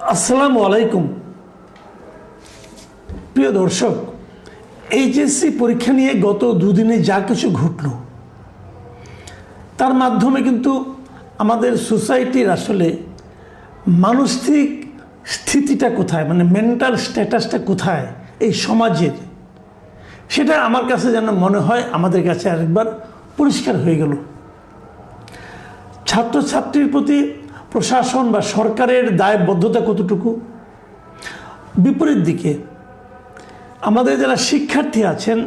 আসসালামু আলাইকুম প্রিয় দর্শক, এইচএসসি পরীক্ষা নিয়ে গত দুদিনে যা কিছু ঘটল তার মাধ্যমে কিন্তু আমাদের সোসাইটির আসলে মানসিক স্থিতিটা কোথায়, মানে মেন্টাল স্ট্যাটাসটা কোথায় এই সমাজের, সেটা আমার কাছে যেন মনে হয় আমাদের কাছে আরেকবার পরিষ্কার হয়ে গেল। ছাত্রছাত্রীর প্রতি প্রশাসন বা সরকারের দায়বদ্ধতা কতটুকু, বিপরীত দিকে আমাদের যারা শিক্ষার্থী আছেন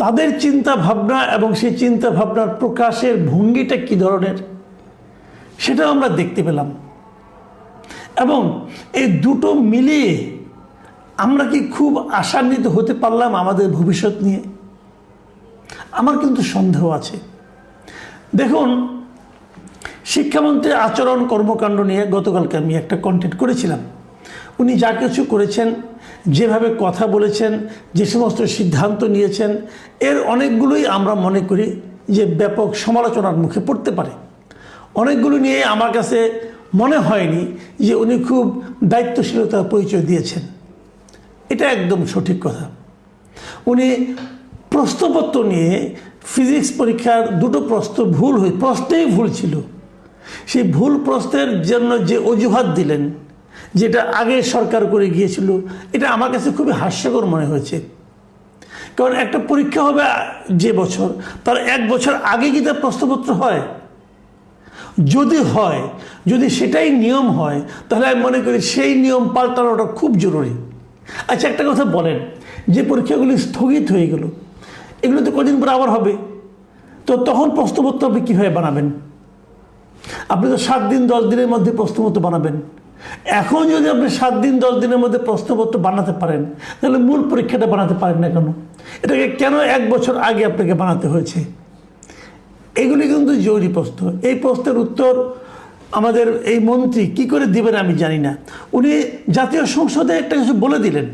তাদের চিন্তা ভাবনা এবং সেই চিন্তা ভাবনার প্রকাশের ভঙ্গিটা কী ধরনের সেটাও আমরা দেখতে পেলাম। এবং এই দুটো মিলিয়ে আমরা কি খুব আশান্বিত হতে পারলাম আমাদের ভবিষ্যৎ নিয়ে? আমার কিন্তু সন্দেহ আছে। দেখুন, শিক্ষামন্ত্রীর আচরণ কর্মকাণ্ড নিয়ে গতকালকে আমি একটা কন্টেন্ট করেছিলাম। উনি যা কিছু করেছেন, যেভাবে কথা বলেছেন, যে সমস্ত সিদ্ধান্ত নিয়েছেন, এর অনেকগুলোই আমরা মনে করি যে ব্যাপক সমালোচনার মুখে পড়তে পারে। অনেকগুলো নিয়ে আমার কাছে মনে হয়নি যে উনি খুব দায়িত্বশীলতার পরিচয় দিয়েছেন। এটা একদম সঠিক কথা। উনি প্রশ্নপত্র নিয়ে ফিজিক্স পরীক্ষার দুটো প্রশ্নেই ভুল ছিল। সেই ভুল প্রশ্নের জন্য যে অজুহাত দিলেন, যেটা আগে সরকার করে গিয়েছিল, এটা আমার কাছে খুবই হাস্যকর মনে হয়েছে। কারণ একটা পরীক্ষা হবে যে বছর, তার এক বছর আগে কি তার প্রশ্নপত্র হয়? যদি সেটাই নিয়ম হয়, তাহলে আমি মনে করি সেই নিয়ম পাল্টানোটা খুব জরুরি। আচ্ছা, একটা কথা বলেন, যে পরীক্ষাগুলি স্থগিত হয়ে গেল, এগুলো তো কদিন পর আবার হবে, তো তখন প্রশ্নপত্র আপনি কীভাবে বানাবেন? আপনি তো 7 দিন 10 দিনের মধ্যে প্রশ্নপত্র বানাবেন। এখন যদি আপনি 7 দিন 10 দিনের মধ্যে প্রশ্নপত্র বানাতে পারেন, তাহলে মূল পরীক্ষাটা বানাতে পারেন না কেন? এটাকে কেন 1 বছর আগে আপনাকে বানাতে হয়েছে? এগুলি কিন্তু জরুরি প্রশ্ন। এই প্রশ্নের উত্তর আমাদের এই মন্ত্রী কি করে দিবেন আমি জানি না। উনি জাতীয় সংসদে একটা কিছু বলে দিলেন,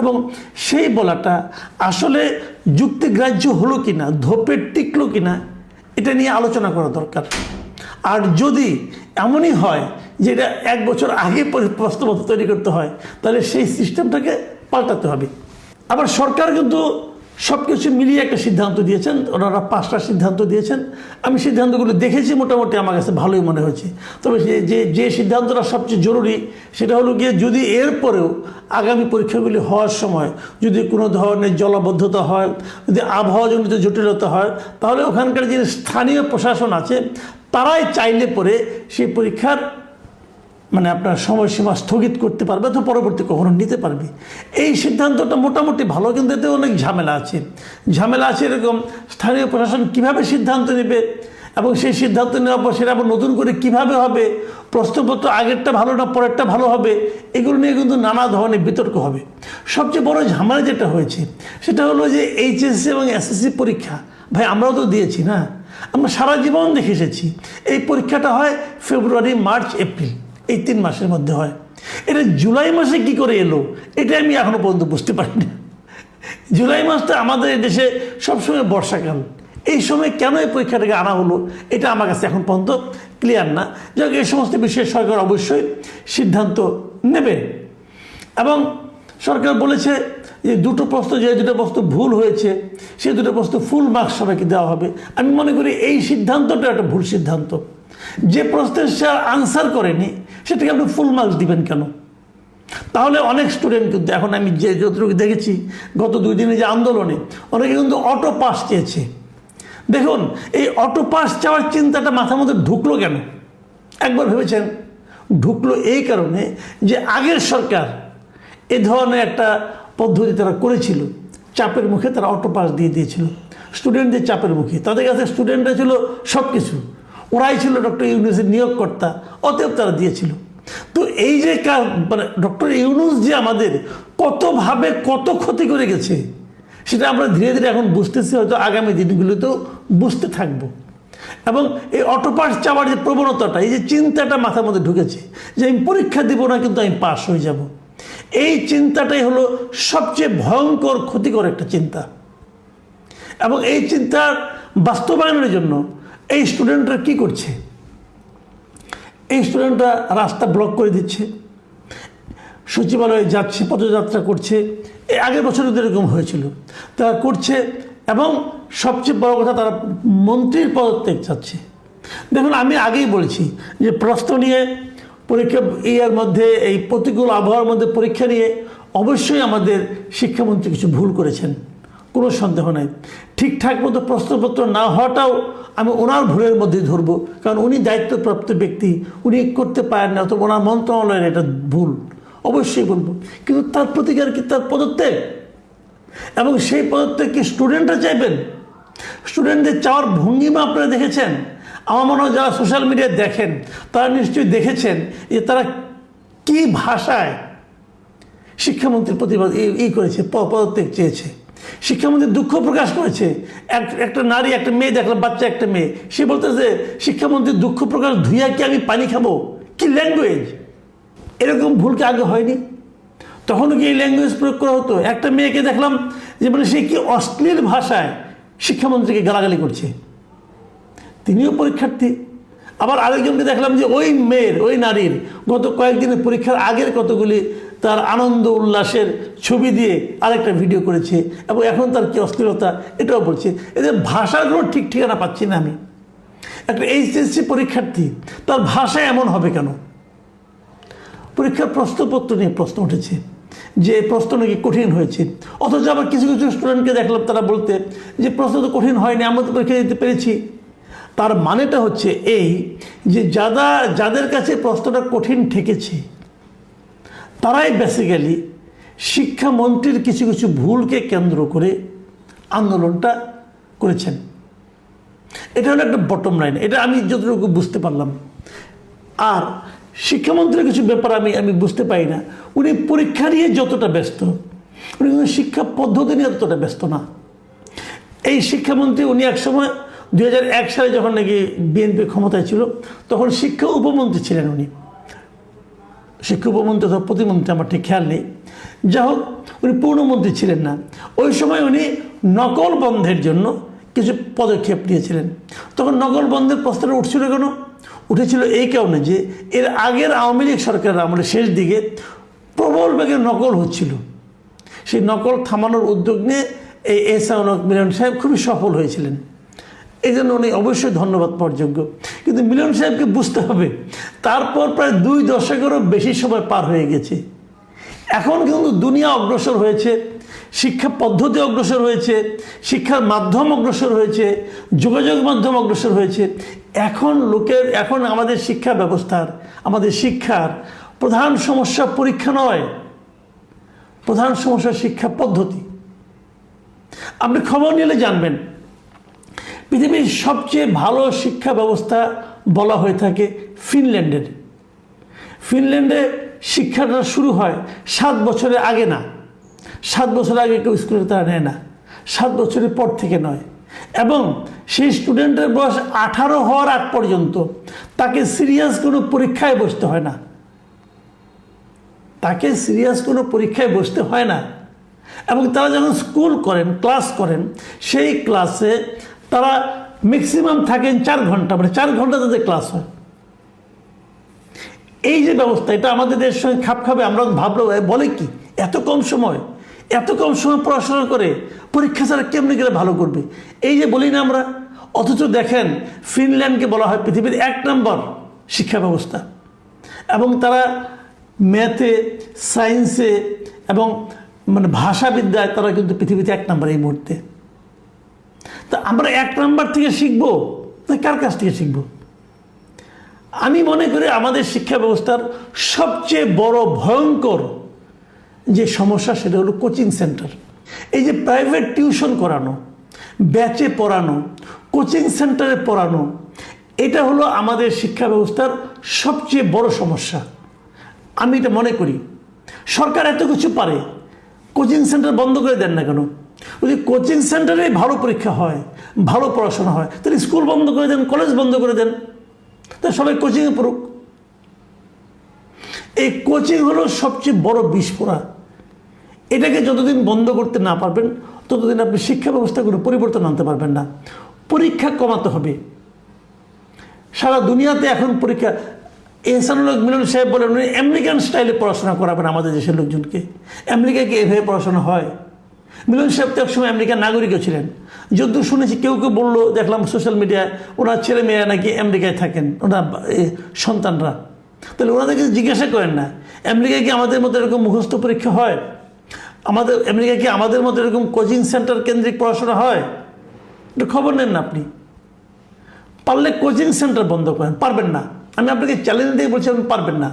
এবং সেই বলাটা আসলে যুক্তিগ্রাহ্য হলো কিনা, ধোপে টিকলো কিনা, এটা নিয়ে আলোচনা করা দরকার। আর যদি এমনই হয় যে এটা 1 বছর আগে প্রশ্নপত্র তৈরি করতে হয়, তাহলে সেই সিস্টেমটাকে পাল্টাতে হবে। আবার সরকার কিন্তু সব কিছু মিলিয়ে একটা সিদ্ধান্ত দিয়েছেন। ওনারা 5টা সিদ্ধান্ত দিয়েছেন। আমি সিদ্ধান্তগুলো দেখেছি, মোটামুটি আমার কাছে ভালোই মনে হয়েছে। তবে যে সিদ্ধান্তটা সবচেয়ে জরুরি, সেটা হলো গিয়ে, যদি এরপরেও আগামী পরীক্ষাগুলি হওয়ার সময় যদি কোনো ধরনের জলাবদ্ধতা হয়, যদি আবহাওয়াজনিত জটিলতা হয়, তাহলে ওখানকার যে স্থানীয় প্রশাসন আছে তারাই চাইলে পরে সেই পরীক্ষার আপনার সময়সীমা স্থগিত করতে পারবে, তো পরবর্তী কখনো নিতে পারবে। এই সিদ্ধান্তটা মোটামুটি ভালো, কিন্তু এতে অনেক ঝামেলা আছে। এরকম স্থানীয় প্রশাসন কিভাবে সিদ্ধান্ত নেবে, এবং সেই সিদ্ধান্ত নেওয়ার পর সেটা আবার নতুন করে কিভাবে হবে, প্রশ্নপত্র আগেরটা ভালো না পরেরটা ভালো হবে, এগুলো নিয়ে কিন্তু নানা ধরনের বিতর্ক হবে। সবচেয়ে বড় ঝামেলা যেটা হয়েছে সেটা হলো যে এইচএসসি এবং এসএসসি পরীক্ষা, ভাই আমরাও তো দিয়েছি না, আমরা সারা জীবন দেখে এসেছি। এই পরীক্ষাটা হয় ফেব্রুয়ারি, মার্চ, এপ্রিল, এই 3 মাসের মধ্যে হয়। এটা জুলাই মাসে কি করে এলো, এটা আমি এখনো পর্যন্ত বুঝতে পারি না। জুলাই মাসটা আমাদের দেশে সবসময় বর্ষাকাল, এই সময় কেন এই পরীক্ষাটাকে আনা হলো, এটা আমার কাছে এখন পর্যন্ত ক্লিয়ার না। যাক, এই সমস্ত বিষয়ে সরকার অবশ্যই সিদ্ধান্ত নেবে। এবং সরকার বলেছে যে যে দুটো প্রশ্ন ভুল হয়েছে, সেই দুটো প্রশ্ন ফুল মার্কস সবাইকে দেওয়া হবে। আমি মনে করি এই সিদ্ধান্তটা একটা ভুল সিদ্ধান্ত। যে প্রশ্নের সে আনসার করেনি, সেটাকে আপনি ফুল মার্কস দিবেন কেন? তাহলে অনেক স্টুডেন্ট কিন্তু, এখন আমি যতটুকু দেখেছি গত 2 দিনে যে আন্দোলনে, অনেকে কিন্তু অটো পাস চেয়েছে। দেখুন, এই অটো পাস চাওয়ার চিন্তাটা মাথার মধ্যে ঢুকলো কেন? একবার ভেবেছেন? ঢুকলো এই কারণে যে আগের সরকার এ ধরনের একটা পদ্ধতি তারা করেছিল, চাপের মুখে তারা অটো পাস দিয়ে দিয়েছিল স্টুডেন্টদের, চাপের মুখে। তাদের কাছে স্টুডেন্টরা ছিল সব কিছু, ওরাই ছিল ডক্টর ইউনূসের নিয়োগকর্তা, অতএব তারা দিয়েছিল। তো এই যে ডক্টর ইউনূস যে আমাদের কতভাবে কত ক্ষতি করে গেছে, সেটা আমরা ধীরে ধীরে এখন বুঝতেছি, হয়তো আগামী দিনগুলোতেও বুঝতে থাকবো। এবং এই অটো পাস চাওয়ার যে প্রবণতাটা, এই যে চিন্তাটা মাথার মধ্যে ঢুকেছে যে আমি পরীক্ষা দিব না কিন্তু আমি পাস হয়ে যাব, এই চিন্তাটাই হলো সবচেয়ে ভয়ঙ্কর ক্ষতিকর একটা চিন্তা। এবং এই চিন্তার বাস্তবায়নের জন্য এই স্টুডেন্টরা কি করছে? এই স্টুডেন্টরা রাস্তা ব্লক করে দিচ্ছে, সচিবালয়ে যাচ্ছে, পদযাত্রা করছে। এই আগের বছর এরকম হয়েছিল, তারা করছে। এবং সবচেয়ে বড় কথা, তারা মন্ত্রীর পদত্যাগ চাচ্ছে। দেখুন, আমি আগেই বলেছি যে প্রশ্ন নিয়ে পরীক্ষা এর মধ্যে, এই প্রতিকূল আবহাওয়ার মধ্যে পরীক্ষা নিয়ে অবশ্যই আমাদের শিক্ষামন্ত্রী কিছু ভুল করেছেন, কোনো সন্দেহ নাই। ঠিকঠাক মতো প্রশ্নপত্র না হওয়াটাও আমি ওনার ভুলের মধ্যে ধরবো, কারণ উনি দায়িত্বপ্রাপ্ত ব্যক্তি, উনি করতে পারেন না, অথবা ওনার মন্ত্রণালয়ের এটা ভুল, অবশ্যই বলবো। কিন্তু তার প্রতিকার কি তার পদত্যাগ? এবং সেই পদত্যাগ কি স্টুডেন্টরা চাইবেন? স্টুডেন্টদের চাওয়ার ভঙ্গিমা আপনারা দেখেছেন? আমার মনে হয় যারা সোশ্যাল মিডিয়ায় দেখেন তারা নিশ্চয়ই দেখেছেন যে তারা কি ভাষায় শিক্ষামন্ত্রীর প্রতিবাদ করেছে, পদত্যাগ চেয়েছে। শিক্ষামন্ত্রী দুঃখ প্রকাশ করেছে। একটা নারী, একটা মেয়ে দেখলাম, বাচ্চা একটা মেয়ে, সে বলতেছে শিক্ষামন্ত্রীর দুঃখ প্রকাশ ধুইয়া কি আমি পানি খাবো? কি ল্যাঙ্গুয়েজ! এরকম ভুল কি আগে হয়নি? তখনও কি এই ল্যাঙ্গুয়েজ প্রয়োগ করা হতো? একটা মেয়েকে দেখলাম যে মানে সে কি অশ্লীল ভাষায় শিক্ষামন্ত্রীকে গালাগালি করছে, তিনিও পরীক্ষার্থী। আবার আরেকজনকে দেখলাম যে ওই মেয়ের, ওই নারীর গত কয়েকদিনের পরীক্ষার আগের কতগুলি তার আনন্দ উল্লাসের ছবি দিয়ে আরেকটা ভিডিও করেছে, এবং এখন তার কি অশ্লীলতা এটাও বলছে। এদের ভাষার কোনো ঠিক ঠিকানা পাচ্ছি না আমি। একটা এইচএসসি পরীক্ষার্থী, তার ভাষা এমন হবে কেন? পরীক্ষার প্রশ্নপত্র নিয়ে প্রশ্ন উঠেছে যে প্রশ্ন নাকি কঠিন হয়েছে, অথচ আবার কিছু কিছু স্টুডেন্টকে দেখলাম তারা বলতে যে প্রশ্ন তো কঠিন হয়নি, আমরা তো পরীক্ষা দিতে পেরেছি। তার মানেটা হচ্ছে এই যে যাদের কাছে প্রশ্নটা কঠিন ঠেকেছে তারাই বেসিক্যালি শিক্ষামন্ত্রীর কিছু কিছু ভুলকে কেন্দ্র করে আন্দোলনটা করেছেন। এটা হলো একটা বটম লাইন, এটা আমি যতটুকু বুঝতে পারলাম। আর শিক্ষামন্ত্রীর কিছু ব্যাপার আমি বুঝতে পারি না। উনি পরীক্ষা নিয়ে যতটা ব্যস্ত, উনি কিন্তু শিক্ষা পদ্ধতি নিয়ে ততটা ব্যস্ত না। এই শিক্ষামন্ত্রী উনি একসময় 2001 সালে যখন নাকি বিএনপি ক্ষমতায় ছিল, তখন শিক্ষা উপমন্ত্রী ছিলেন উনি। শিক্ষা উপমন্ত্রী অথবা প্রতিমন্ত্রী আমার ঠিক খেয়াল নেই। যাই হোক, উনি পূর্ণমন্ত্রী ছিলেন না। ওই সময় উনি নকল বন্ধের জন্য কিছু পদক্ষেপ নিয়েছিলেন। তখন নকল বন্ধের প্রস্তাবটা উঠছিল কেন? উঠেছিল এই কারণে যে এর আগের আওয়ামী লীগ সরকারের আমলে শেষ দিকে প্রবল বেগে নকল হচ্ছিল। সেই নকল থামানোর উদ্যোগ নিয়ে এই এহসানুল হক মিলন সাহেব খুবই সফল হয়েছিলেন। এই জন্য উনি অবশ্যই ধন্যবাদ পাওয়ার যোগ্য। কিন্তু মিলন সাহেবকে বুঝতে হবে, তারপর প্রায় 2 দশকেরও বেশি সময় পার হয়ে গেছে। এখন কিন্তু দুনিয়া অগ্রসর হয়েছে, শিক্ষা পদ্ধতি অগ্রসর হয়েছে, শিক্ষার মাধ্যম অগ্রসর হয়েছে, যোগাযোগ মাধ্যম অগ্রসর হয়েছে। এখন আমাদের শিক্ষা ব্যবস্থার, আমাদের শিক্ষার প্রধান সমস্যা পরীক্ষা নয়, প্রধান সমস্যা শিক্ষা পদ্ধতি। আপনি খবর নিলে জানবেন, পৃথিবীর সবচেয়ে ভালো শিক্ষা ব্যবস্থা বলা হয়ে থাকে ফিনল্যান্ডের। ফিনল্যান্ডে শিক্ষাটা শুরু হয় 7 বছরের আগে না। 7 বছর আগে কেউ স্কুলে তারা নেয় না, 7 বছরের পর থেকে নয়। এবং সেই স্টুডেন্টের বয়স 18 হওয়ার আগ পর্যন্ত তাকে সিরিয়াস কোনো পরীক্ষায় বসতে হয় না, তাকে সিরিয়াস কোনো পরীক্ষায় বসতে হয় না। এবং তারা যখন স্কুল করেন, ক্লাস করেন, সেই ক্লাসে তারা ম্যাক্সিমাম থাকেন 4 ঘন্টা, মানে 4 ঘন্টা তাদের ক্লাস হয়। এই যে ব্যবস্থা, এটা আমাদের দেশের সঙ্গে খাপ খাবে? আমরা ভাবলো বলে কি এত কম সময় পড়াশোনা করে পরীক্ষা ছাড়া কেমনি গেলে ভালো করবে, এই যে বলি না আমরা। অথচ দেখেন ফিনল্যান্ডকে বলা হয় পৃথিবীর 1 নম্বর শিক্ষা ব্যবস্থা, এবং তারা ম্যাথে, সায়েন্সে এবং মানে ভাষাবিদ্যায় তারা কিন্তু পৃথিবীতে 1 নম্বর এই মুহূর্তে। তা আমরা 1 নম্বর থেকে শিখবো না কার কাছ থেকে শিখবো? আমি মনে করি আমাদের শিক্ষা ব্যবস্থার সবচেয়ে বড় ভয়ঙ্কর যে সমস্যা, সেটা হলো কোচিং সেন্টার। এই যে প্রাইভেট টিউশন করানো, ব্যাচে পড়ানো, কোচিং সেন্টারে পড়ানো, এটা হলো আমাদের শিক্ষা ব্যবস্থার সবচেয়ে বড় সমস্যা। আমি এটা মনে করি সরকার এত কিছু পারে, কোচিং সেন্টার বন্ধ করে দেন না কেন? যদি কোচিং সেন্টারে ভালো পরীক্ষা হয়, ভালো পড়াশোনা হয়, তাহলে স্কুল বন্ধ করে দেন, কলেজ বন্ধ করে দেন, তা সবাই কোচিংয়ে পড়ুক। এই কোচিং হলো সবচেয়ে বড় বিস্ফোরা। এটাকে যতদিন বন্ধ করতে না পারবেন, ততদিন আপনি শিক্ষা ব্যবস্থা কোনো পরিবর্তন আনতে পারবেন না। পরীক্ষা কমাতে হবে। সারা দুনিয়াতে এখন পরীক্ষা, এহসানুল হক মিলন সাহেব বলেন উনি আমেরিকান স্টাইলে পড়াশোনা করাবেন আমাদের দেশের লোকজনকে। আমেরিকায় কি এভাবে পড়াশোনা হয়? মিলন সাহেব তো একসময় আমেরিকার নাগরিকও ছিলেন। যদ্দূর শুনেছি কেউ কেউ বললো, দেখলাম সোশ্যাল মিডিয়ায়, ওনার ছেলে মেয়েরা নাকি আমেরিকায় থাকেন, ওনার সন্তানরা। তাহলে ওনাদেরকে জিজ্ঞাসা করেন না আমেরিকায় কি আমাদের মতো এরকম মুখস্থ পরীক্ষা হয়? আমাদের আমেরিকায় কি আমাদের মতো এরকম কোচিং সেন্টার কেন্দ্রিক পড়াশোনা হয়? এটা খবর নেন না আপনি। পারলে কোচিং সেন্টার বন্ধ করেন। পারবেন না, আমি আপনাকে চ্যালেঞ্জ দিয়ে বলছি আপনি পারবেন না।